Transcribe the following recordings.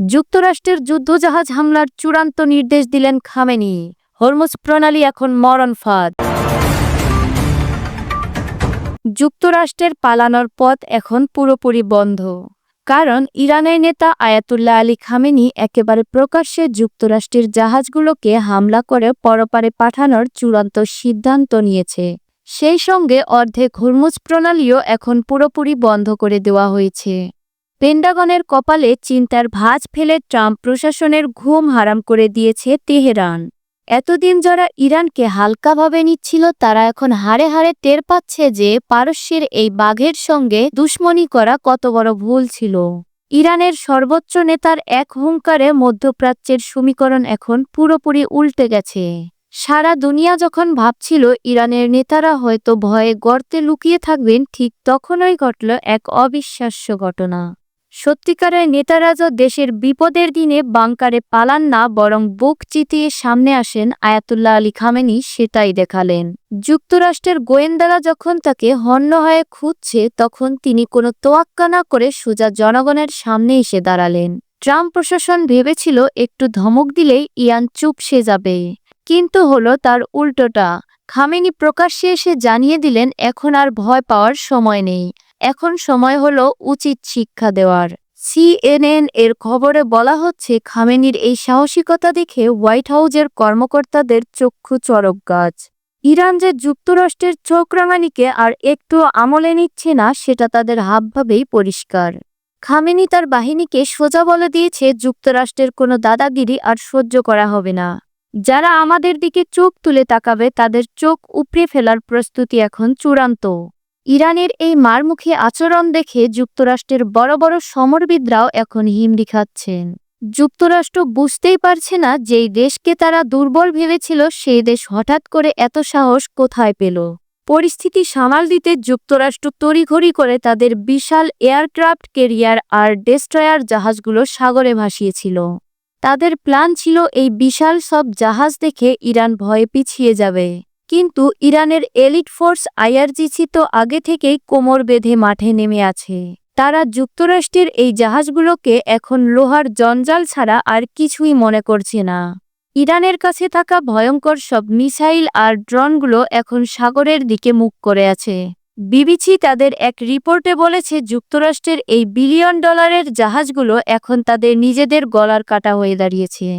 যুক্তরাষ্ট্রের যুদ্ধজাহাজ হামলার চূড়ান্ত নির্দেশ দিলেন খামেনি। হরমুজ প্রণালী এখন মরণ ফাঁদ। যুক্তরাষ্ট্রের পালানোর পথ এখন পুরোপুরি বন্ধ। কারণ ইরানের নেতা আয়াতুল্লাহ আলী খামেনি একেবারে প্রকাশ্যে যুক্তরাষ্ট্রের জাহাজগুলোকে হামলা করে পরপারে পাঠানোর চূড়ান্ত সিদ্ধান্ত নিয়েছে। সেই সঙ্গে অর্ধেক হরমুজ প্রণালীও এখন পুরোপুরি বন্ধ করে দেওয়া হয়েছে। পেন্টাগনের কপালে চিন্তার ভাঁজ ফেলে ট্রাম্প প্রশাসনের ঘুম হারাম করে দিয়েছে তেহরান। এতদিন যারা ইরানকে হালকাভাবে নিচ্ছিল তারা এখন হাড়ে হাড়ে টের পাচ্ছে যে পারস্যের এই বাঘের সঙ্গে দুশমনি করা কত বড় ভুল ছিল। ইরানের সর্বোচ্চ নেতার এক হুঙ্কারে মধ্যপ্রাচ্যের সমীকরণ এখন পুরোপুরি উল্টে গেছে। সারা দুনিয়া যখন ভাবছিল ইরানের নেতারা হয়তো ভয়ে গর্তে লুকিয়ে থাকবেন, ঠিক তখনই ঘটল এক অবিশ্বাস্য ঘটনা। সত্যিকারের নেতারা যে দেশের বিপদের দিনে বাংকারে পালান না, বরং বুক চিতিয়ে সামনে আসেন আয়াতুল্লাহ আলী খামেনি, সেটাই দেখালেন। যুক্তরাষ্ট্রের গোয়েন্দারা যখন তাকে হন্য হয়ে খুঁজছে, তখন তিনি কোনো তোয়াক্কা না করে সোজা জনগণের সামনে এসে দাঁড়ালেন। ট্রাম্প প্রশাসন ভেবেছিল একটু ধমক দিলেই ইরান চুপসে যাবে, কিন্তু হলো তার উল্টোটা। খামেনি প্রকাশ্যে এসে জানিয়ে দিলেন এখন আর ভয় পাওয়ার সময় নেই, এখন সময় হলো উচিত শিক্ষা দেওয়ার। CNN এর খবরে বলা হচ্ছে খামেনির এই সাহসিকতা দেখে হোয়াইট হাউজের কর্মকর্তাদের চক্ষু চড়ক গাছ। ইরান যে যুক্তরাষ্ট্রের চোখ রাঙানিকে আর একটু আমলে নিচ্ছে না, সেটা তাদের হাবভাবেই পরিষ্কার। খামেনি তার বাহিনীকে সোজা বলে দিয়েছে যুক্তরাষ্ট্রের কোনো দাদাগিরি আর সহ্য করা হবে না। যারা আমাদের দিকে চোখ তুলে তাকাবে তাদের চোখ উপড়ে ফেলার প্রস্তুতি এখন চূড়ান্ত। ইরানের এই মারমুখী আচরণ দেখে যুক্তরাষ্ট্রের বড় বড় সমরবিদরাও এখন হিমড়ি খাচ্ছেন। যুক্তরাষ্ট্র বুঝতেই পারছে না যেই দেশকে তারা দুর্বল ভেবেছিল সেই দেশ হঠাৎ করে এত সাহস কোথায় পেল। পরিস্থিতি সামাল দিতে যুক্তরাষ্ট্র তড়িঘড়ি করে তাদের বিশাল এয়ারক্রাফট ক্যারিয়ার আর ডেস্ট্রয়ার জাহাজগুলো সাগরে ভাসিয়েছিল। তাদের প্ল্যান ছিল এই বিশাল সব জাহাজ দেখে ইরান ভয়ে পিছিয়ে যাবে। কিন্তু ইরানের এলিট ফোর্স IRGC তো আগে থেকেই কোমর বেঁধে মাঠে নেমে আছে। তারা যুক্তরাষ্ট্রের এই জাহাজগুলোকে এখন লোহার জঞ্জাল ছাড়া আর কিছুই মনে করছে না। ইরানের কাছে থাকা ভয়ঙ্কর সব মিসাইল আর ড্রোনগুলো এখন সাগরের দিকে মুখ করে আছে। BBC তাদের এক রিপোর্টে বলেছে যুক্তরাষ্ট্রের এই $1 বিলিয়ন জাহাজগুলো এখন তাদের নিজেদের গলার কাটা হয়ে দাঁড়িয়েছে।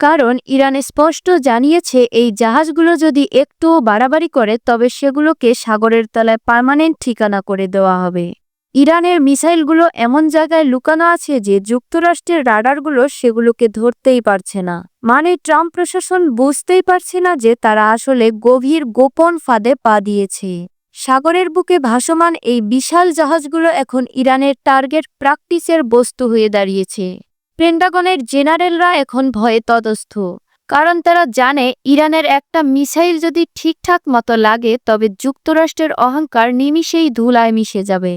কারণ ইরান স্পষ্ট জানিয়েছে এই জাহাজগুলো যদি একটুও বাড়াবাড়ি করে তবে সেগুলোকে সাগরের তলায় পার্মানেন্ট ঠিকানা করে দেওয়া হবে। ইরানের মিসাইলগুলো এমন জায়গায় লুকানো আছে যে যুক্তরাষ্ট্রের রাডারগুলো সেগুলোকে ধরতেই পারছে না। মানে ট্রাম্প প্রশাসন বুঝতেই পারছে না যে তারা আসলে গভীর গোপন ফাঁদে পা দিয়েছে। সাগরের বুকে ভাসমান এই বিশাল জাহাজগুলো এখন ইরানের টার্গেট প্র্যাকটিসের বস্তু হয়ে দাঁড়িয়েছে। পেন্টাগনের জেনারেলরা এখন ভয়ে তটস্থ, কারণ তারা জানে ইরানের একটা মিসাইল যদি ঠিকঠাক মতো লাগে তবে যুক্তরাষ্ট্রের অহংকার নিমিষেই ধুলায় মিশে যাবে।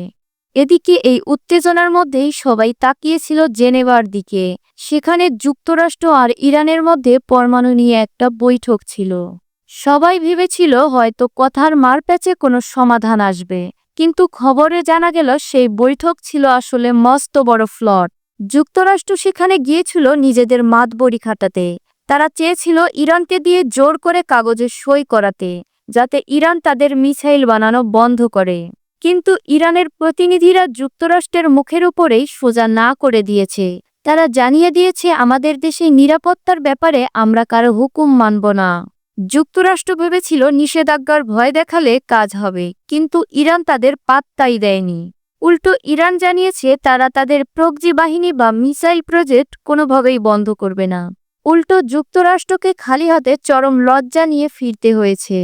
এদিকে এই উত্তেজনার মধ্যেই সবাই তাকিয়েছিল জেনেভার দিকে। সেখানে যুক্তরাষ্ট্র আর ইরানের মধ্যে পরমাণু নিয়ে একটা বৈঠক ছিল। সবাই ভেবেছিল হয়তো কথার মারপ্যাচে কোনো সমাধান আসবে, কিন্তু খবরে জানা গেল সেই বৈঠক ছিল আসলে মস্ত বড় ফ্লট। যুক্তরাষ্ট্র সেখানে গিয়েছিল নিজেদের মাতবরি খাটাতে। তারা চেয়েছিল ইরানকে দিয়ে জোর করে কাগজে সই করাতে, যাতে ইরান তাদের মিসাইল বানানো বন্ধ করে। কিন্তু ইরানের প্রতিনিধিরা যুক্তরাষ্ট্রের মুখের উপরেই সোজা না করে দিয়েছে। তারা জানিয়ে দিয়েছে আমাদের দেশে নিরাপত্তার ব্যাপারে আমরা কারো হুকুম মানব না। যুক্তরাষ্ট্র ভেবেছিল নিষেধাজ্ঞার ভয় দেখালে কাজ হবে, কিন্তু ইরান তাদের পাত্তাই দেয়নি। উল্টো ইরান জানিয়েছে তারা তাদের প্রক্সি বাহিনী বা মিসাইল প্রজেক্ট কোনোভাবেই বন্ধ করবে না। উল্টো যুক্তরাষ্ট্রকে খালি হাতে চরম লজ্জা নিয়ে ফিরতে হয়েছে।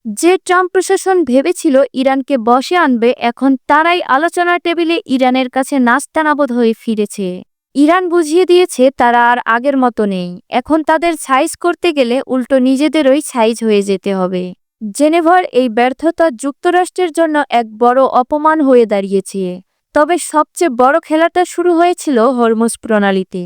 যে ট্রাম্প প্রশাসন ভেবেছিল ইরানকে বশে আনবে, এখন তারাই আলোচনার টেবিলে ইরানের কাছে নাস্তানাবুদ হয়ে ফিরেছে। ইরান বুঝিয়ে দিয়েছে তারা আর আগের মতো নেই। এখন তাদের সাইজ করতে গেলে উল্টো নিজেদেরই সাইজ হয়ে যেতে হবে। জেনেভার এই ব্যর্থতা যুক্তরাষ্ট্রের জন্য এক বড় অপমান হয়ে দাঁড়িয়েছে। তবে সবচেয়ে বড় খেলাটা শুরু হয়েছিল হরমুজ প্রণালীতে।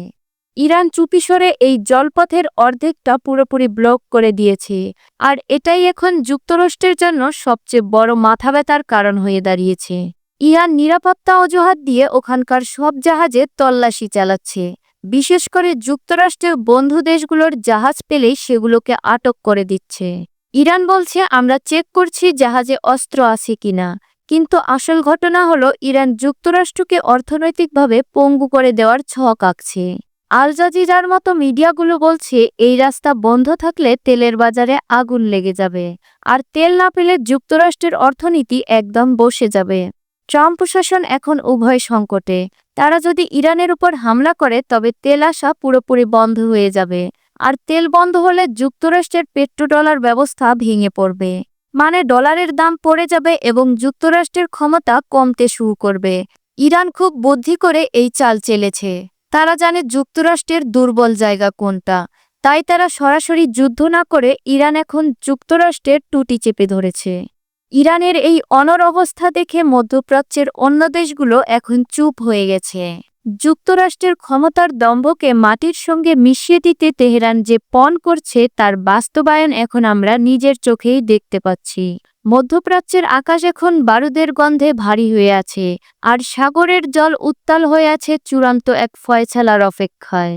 ইরান চুপিসরে এই জলপথের অর্ধেকটা পুরোপুরি ব্লক করে দিয়েছে, আর এটাই এখন যুক্তরাষ্ট্রের জন্য সবচেয়ে বড় মাথাব্যথার কারণ হয়ে দাঁড়িয়েছে। ইরান নিরাপত্তা অজুহাত দিয়ে ওখানকার সব জাহাজে তল্লাশি চালাচ্ছে। বিশেষ করে যুক্তরাষ্ট্রের বন্ধু দেশগুলোর জাহাজ পেলেই সেগুলোকে আটক করে দিচ্ছে। ইরান বলছে আমরা চেক করছি জাহাজে অস্ত্র আছে কিনা, কিন্তু আসল ঘটনা হলো ইরান যুক্তরাষ্ট্রকে অর্থনৈতিকভাবে পঙ্গু করে দেওয়ার ছক আঁকছে। আল জাজিরার মতো মিডিয়াগুলো বলছে এই রাস্তা বন্ধ থাকলে তেলের বাজারে আগুন লেগে যাবে, আর তেল না পেলে যুক্তরাষ্ট্রের অর্থনীতি একদম বসে যাবে। ট্রাম্প প্রশাসন এখন উভয় সংকটে। তারা যদি ইরানের উপর হামলা করে তবে তেল আসা পুরোপুরি বন্ধ হয়ে যাবে, আর তেল বন্ধ হলে যুক্তরাষ্ট্রের পেট্রোডলার ব্যবস্থা ভেঙে পড়বে। মানে ডলারের দাম পড়ে যাবে এবং যুক্তরাষ্ট্রের ক্ষমতা কমতে শুরু করবে। ইরান খুব বুদ্ধি করে এই চাল চেলেছে। তারা জানে যুক্তরাষ্ট্রের দুর্বল জায়গা কোনটা, তাই তারা সরাসরি যুদ্ধ না করে ইরান এখন যুক্তরাষ্ট্রের টুটি চেপে ধরেছে। ইরানের এই অনড় অবস্থা দেখে মধ্যপ্রাচ্যের অন্য দেশগুলো এখন চুপ হয়ে গেছে। যুক্তরাষ্ট্রের ক্ষমতার দম্ভকে মাটির সঙ্গে মিশিয়ে দিতে তেহরান যে পণ করছে তার বাস্তবায়ন এখন আমরা নিজের চোখেই দেখতে পাচ্ছি। মধ্যপ্রাচ্যের আকাশ এখন বারুদের গন্ধে ভারী হয়ে আছে, আর সাগরের জল উত্তাল হয়ে আছে চূড়ান্ত এক ফয়সালার অপেক্ষায়।